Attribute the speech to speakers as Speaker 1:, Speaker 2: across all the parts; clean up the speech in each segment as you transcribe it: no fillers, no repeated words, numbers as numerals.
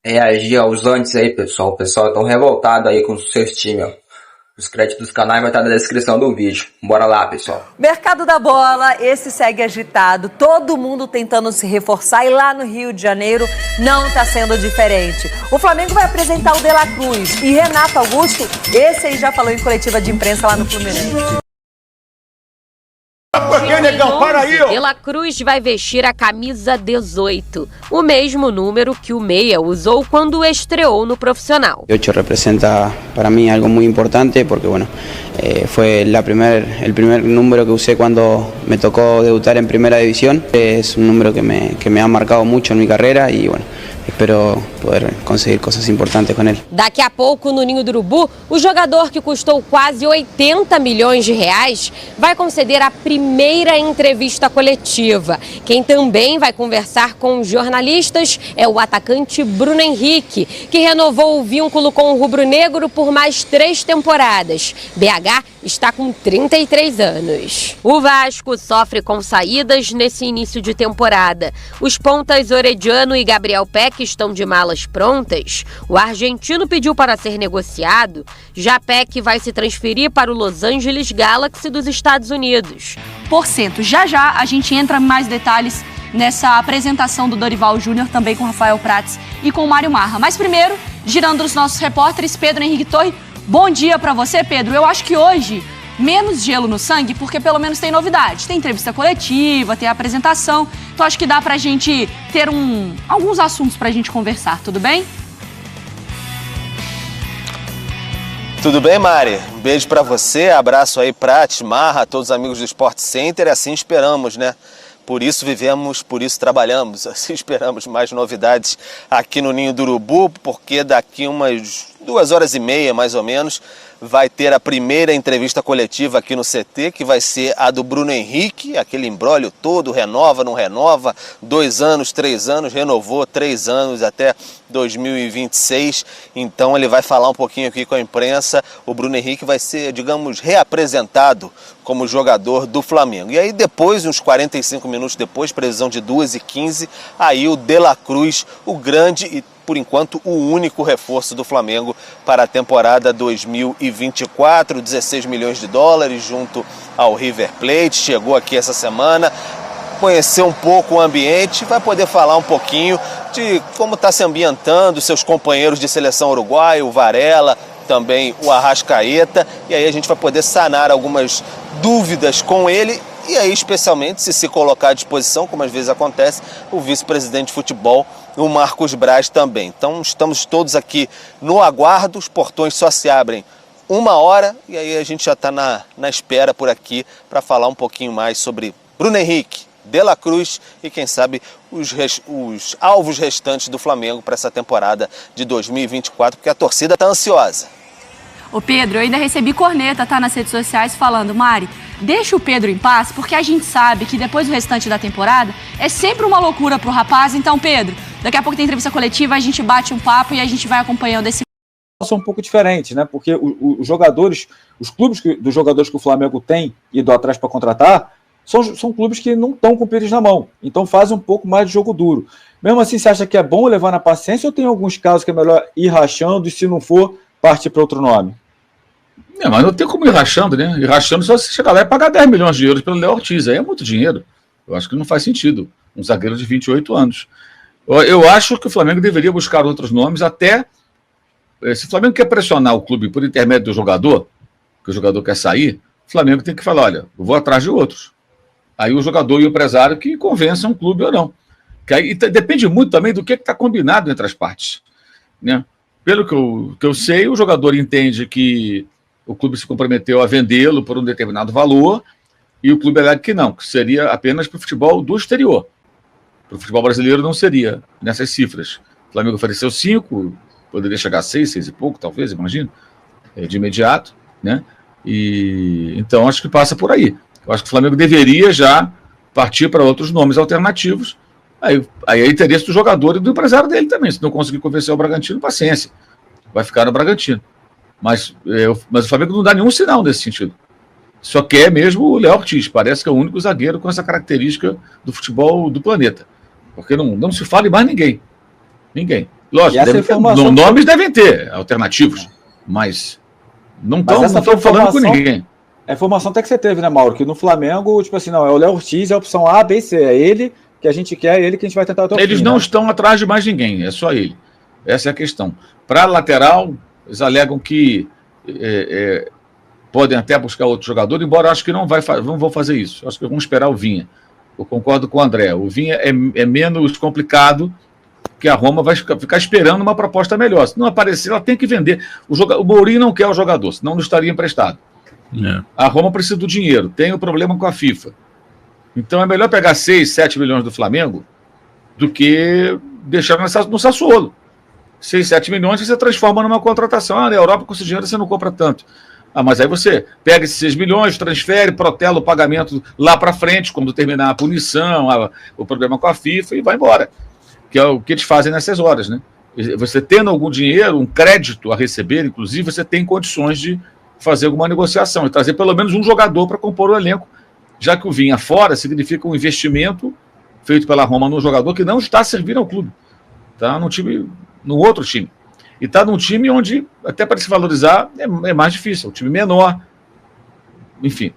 Speaker 1: reagir aos antes aí, pessoal. O pessoal tão revoltado aí com os seus times, ó. Os créditos dos canais vai estar na descrição do vídeo. Bora lá, pessoal.
Speaker 2: Mercado da bola, esse segue agitado. Todo mundo tentando se reforçar e lá no Rio de Janeiro não está sendo diferente. O Flamengo vai apresentar o De La Cruz e Renato Augusto, esse aí já falou em coletiva de imprensa lá no Fluminense.
Speaker 3: Negão, para aí, ó.
Speaker 4: De La Cruz vai vestir a camisa 18, o mesmo número que o Meia usou quando estreou no profissional.
Speaker 5: 8 representa para mí algo muy importante porque bueno, fue el primer número que usé cuando me tocó debutar en primera división. Es un número que me ha marcado mucho en mi carrera y bueno, espero poder conseguir cosas importantes com ele.
Speaker 4: Daqui a pouco, no Ninho do Urubu, o jogador que custou quase 80 milhões de reais vai conceder a primeira entrevista coletiva. Quem também vai conversar com os jornalistas é o atacante Bruno Henrique, que renovou o vínculo com o rubro-negro por mais 3 temporadas. BH está com 33 anos. O Vasco sofre com saídas nesse início de temporada. Os pontas Orediano e Gabriel Peck estão de malas prontas. O argentino pediu para ser negociado. Já Peck vai se transferir para o Los Angeles Galaxy dos Estados Unidos.
Speaker 6: Já a gente entra em mais detalhes nessa apresentação do Dorival Júnior, também com Rafael Prats e com o Mário Marra. Mas primeiro, girando os nossos repórteres, Pedro Henrique Torre. Bom dia para você, Pedro. Eu acho que hoje, menos gelo no sangue, porque pelo menos tem novidade. Tem entrevista coletiva, tem apresentação. Então acho que dá pra gente ter alguns assuntos pra gente conversar, tudo bem?
Speaker 7: Tudo bem, Mari? Um beijo pra você, abraço aí pra Marra, todos os amigos do Sport Center, assim esperamos, né? Por isso vivemos, por isso trabalhamos, assim esperamos mais novidades aqui no Ninho do Urubu, porque daqui umas 2h30, mais ou menos, vai ter a primeira entrevista coletiva aqui no CT, que vai ser a do Bruno Henrique, aquele imbróglio todo, renova, não renova, 2 anos, 3 anos, renovou 3 anos até 2026, então ele vai falar um pouquinho aqui com a imprensa. O Bruno Henrique vai ser, digamos, reapresentado como jogador do Flamengo. E aí depois, uns 45 minutos depois, previsão de 2h15, aí o De La Cruz, o grande e por enquanto, o único reforço do Flamengo para a temporada 2024, 16 milhões de dólares junto ao River Plate, chegou aqui essa semana, conheceu um pouco o ambiente, vai poder falar um pouquinho de como está se ambientando, seus companheiros de seleção uruguaia, o Varela, também o Arrascaeta, e aí a gente vai poder sanar algumas dúvidas com ele, e aí especialmente se colocar à disposição, como às vezes acontece, o vice-presidente de futebol, o Marcos Braz também. Então estamos todos aqui no aguardo, os portões só se abrem 1h, e aí a gente já está na espera por aqui para falar um pouquinho mais sobre Bruno Henrique, De La Cruz e quem sabe os alvos restantes do Flamengo para essa temporada de 2024, porque a torcida está ansiosa.
Speaker 6: Ô Pedro, eu ainda recebi corneta, tá, nas redes sociais falando, Mari, deixa o Pedro em paz, porque a gente sabe que depois do restante da temporada é sempre uma loucura pro rapaz. Então, Pedro, daqui a pouco tem entrevista coletiva, a gente bate um papo e a gente vai acompanhando esse...
Speaker 8: São um pouco diferentes, né? Porque os jogadores, os clubes dos jogadores que o Flamengo tem ido atrás para contratar, são clubes que não estão com o pires na mão, então fazem um pouco mais de jogo duro. Mesmo assim, você acha que é bom levar na paciência ou tem alguns casos que é melhor ir rachando e se não for, partir para outro nome?
Speaker 9: Mas não tem como ir rachando, né? Ir rachando só se chegar lá e pagar 10 milhões de euros pelo Léo Ortiz. Aí é muito dinheiro. Eu acho que não faz sentido. Um zagueiro de 28 anos. Eu acho que o Flamengo deveria buscar outros nomes, até se o Flamengo quer pressionar o clube por intermédio do jogador, que o jogador quer sair, o Flamengo tem que falar, olha, eu vou atrás de outros. Aí o jogador e o empresário que convençam o clube ou não. Que aí depende muito também do que está combinado entre as partes, né? Pelo que eu sei, o jogador entende que o clube se comprometeu a vendê-lo por um determinado valor e o clube alega que não, que seria apenas para o futebol do exterior. Para o futebol brasileiro não seria nessas cifras. O Flamengo ofereceu 5, poderia chegar a 6 e pouco, talvez, imagino, de imediato, né? E então acho que passa por aí. Eu acho que o Flamengo deveria já partir para outros nomes alternativos. Aí é interesse do jogador e do empresário dele também. Se não conseguir convencer o Bragantino, paciência. Vai ficar no Bragantino. Mas o Flamengo não dá nenhum sinal nesse sentido. Só quer mesmo o Léo Ortiz. Parece que é o único zagueiro com essa característica do futebol do planeta. Porque não se fala em mais ninguém. Ninguém. Lógico, nomes devem ter alternativos, mas não estão falando com ninguém.
Speaker 8: A informação até que você teve, né, Mauro? Que no Flamengo, tipo assim, não, é o Léo Ortiz, é a opção A, B, C. É ele que a gente quer, é ele que a gente vai tentar até o fim.
Speaker 9: Eles não estão atrás de mais ninguém, é só ele. Essa é a questão. Para lateral, eles alegam que podem até buscar outro jogador, embora eu acho que não vão fazer isso. Eu acho que vão esperar o Vinha. Eu concordo com o André. O Vinha é menos complicado, que a Roma vai ficar esperando uma proposta melhor. Se não aparecer, ela tem que vender. O Mourinho não quer o jogador, senão não estaria emprestado. A Roma precisa do dinheiro, tem o problema com a FIFA. Então é melhor pegar 6, 7 milhões do Flamengo do que deixar no Sassuolo. 6, 7 milhões você transforma numa contratação. Na Europa com esse dinheiro você não compra tanto. Mas aí você pega esses 6 milhões, transfere, protela o pagamento lá para frente, quando terminar a punição, o problema com a FIFA, e vai embora. Que é o que eles fazem nessas horas, né? Você tendo algum dinheiro, um crédito a receber, inclusive, você tem condições de fazer alguma negociação e trazer pelo menos um jogador para compor o elenco, já que o Vinha fora significa um investimento feito pela Roma num jogador que não está servindo ao clube. Está num outro time. E está num time onde, até para se valorizar, é mais difícil, é um time menor. Enfim.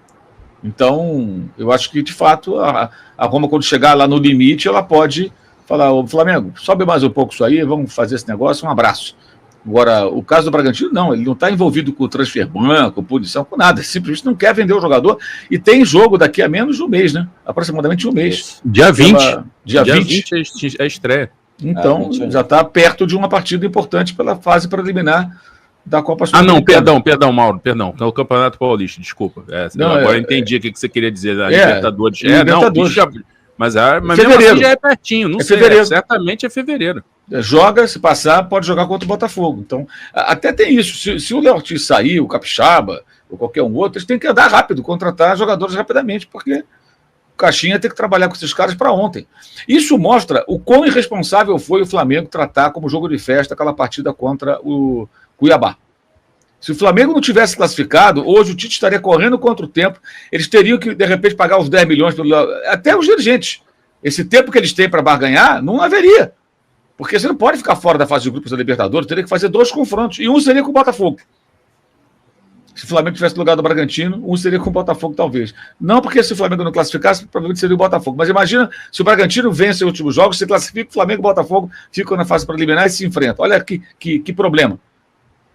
Speaker 9: Então, eu acho que, de fato, a Roma, quando chegar lá no limite, ela pode falar: ô Flamengo, sobe mais um pouco isso aí, vamos fazer esse negócio, um abraço. Agora, o caso do Bragantino, não, ele não está envolvido com transfer ban, com punição, com nada, simplesmente não quer vender o jogador, e tem jogo daqui a menos de um mês, né? Aproximadamente um mês.
Speaker 10: Dia 20. Dia 20 é a estreia.
Speaker 9: Então, já está perto de uma partida importante pela fase preliminar da Copa
Speaker 10: Sul-Americana. Perdão, Mauro, perdão, é o Campeonato Paulista, desculpa. Agora eu entendi o que você queria dizer, a Libertadores.
Speaker 9: Libertadores.
Speaker 10: Mas mesmo assim já é pertinho, não sei,
Speaker 9: fevereiro.
Speaker 10: Certamente é fevereiro.
Speaker 9: Joga, se passar, pode jogar contra o Botafogo. Então, até tem isso. Se o Léo Ortiz sair, o Capixaba, ou qualquer um outro, eles têm que andar rápido, contratar jogadores rapidamente, porque o Caixinha tem que trabalhar com esses caras para ontem. Isso mostra o quão irresponsável foi o Flamengo tratar como jogo de festa aquela partida contra o Cuiabá. Se o Flamengo não tivesse classificado, hoje o Tite estaria correndo contra o tempo, eles teriam que, de repente, pagar os 10 milhões, até os dirigentes. Esse tempo que eles têm para barganhar, não haveria. Porque você não pode ficar fora da fase de grupos da Libertadores, teria que fazer 2 confrontos, e um seria com o Botafogo. Se o Flamengo tivesse no lugar do Bragantino, um seria com o Botafogo, talvez. Não porque se o Flamengo não classificasse, provavelmente seria o Botafogo. Mas imagina se o Bragantino vence os últimos jogos, se classifica, o Flamengo e o Botafogo ficam na fase preliminar e se enfrentam. Olha que problema.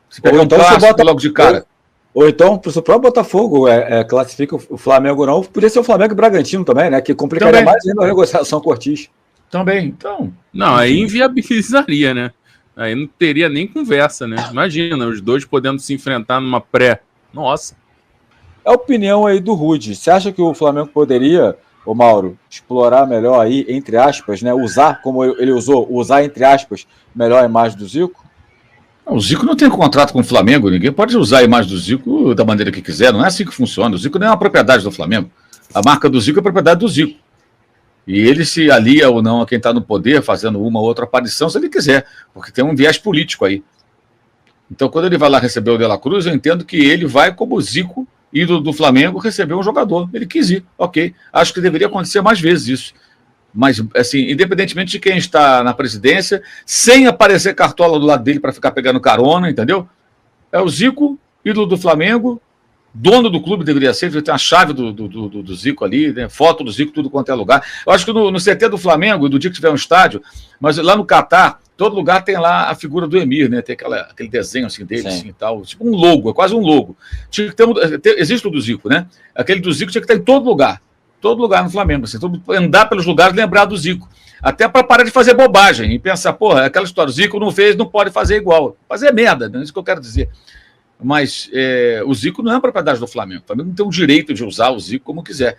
Speaker 9: Se pegar um clássico logo de cara.
Speaker 8: Ou então, se o próprio Botafogo classifica o Flamengo não, podia ser o Flamengo e o Bragantino também, né? Que complicaria mais ainda a negociação com o Ortiz.
Speaker 9: Também, então.
Speaker 10: Não, aí inviabilizaria, né? Aí não teria nem conversa, né? Imagina, os dois podendo se enfrentar numa pré. Nossa.
Speaker 8: É a opinião aí do Rude. Você acha que o Flamengo poderia, ô Mauro, explorar melhor aí, entre aspas, né? Usar, como ele usar, entre aspas, melhor a imagem do Zico?
Speaker 9: O Zico não tem contrato com o Flamengo, ninguém pode usar a imagem do Zico da maneira que quiser, não é assim que funciona. O Zico não é uma propriedade do Flamengo. A marca do Zico é propriedade do Zico. E ele se alia ou não a quem está no poder, fazendo uma ou outra aparição, se ele quiser, porque tem um viés político aí. Então, quando ele vai lá receber o De La Cruz, eu entendo que ele vai, como Zico, ídolo do Flamengo, receber um jogador. Ele quis ir, ok. Acho que deveria acontecer mais vezes isso. Mas, assim, independentemente de quem está na presidência, sem aparecer cartola do lado dele para ficar pegando carona, entendeu? É o Zico, ídolo do Flamengo, dono do clube deveria ser, tem a chave do Zico ali, né? Foto do Zico, tudo quanto é lugar. Eu acho que no CT do Flamengo, do dia que tiver um estádio, mas lá no Catar, todo lugar tem lá a figura do Emir, né? Tem aquele desenho assim dele, assim, e tal, tipo um logo, é quase um logo. Tinha que existe o do Zico, né? Aquele do Zico tinha que estar em todo lugar no Flamengo, assim, andar pelos lugares e lembrar do Zico. Até para parar de fazer bobagem e pensar, porra, aquela história, o Zico não fez, não pode fazer igual. Fazer merda, não é isso que eu quero dizer. Mas o Zico não é uma propriedade do Flamengo. O Flamengo não tem o direito de usar o Zico como quiser.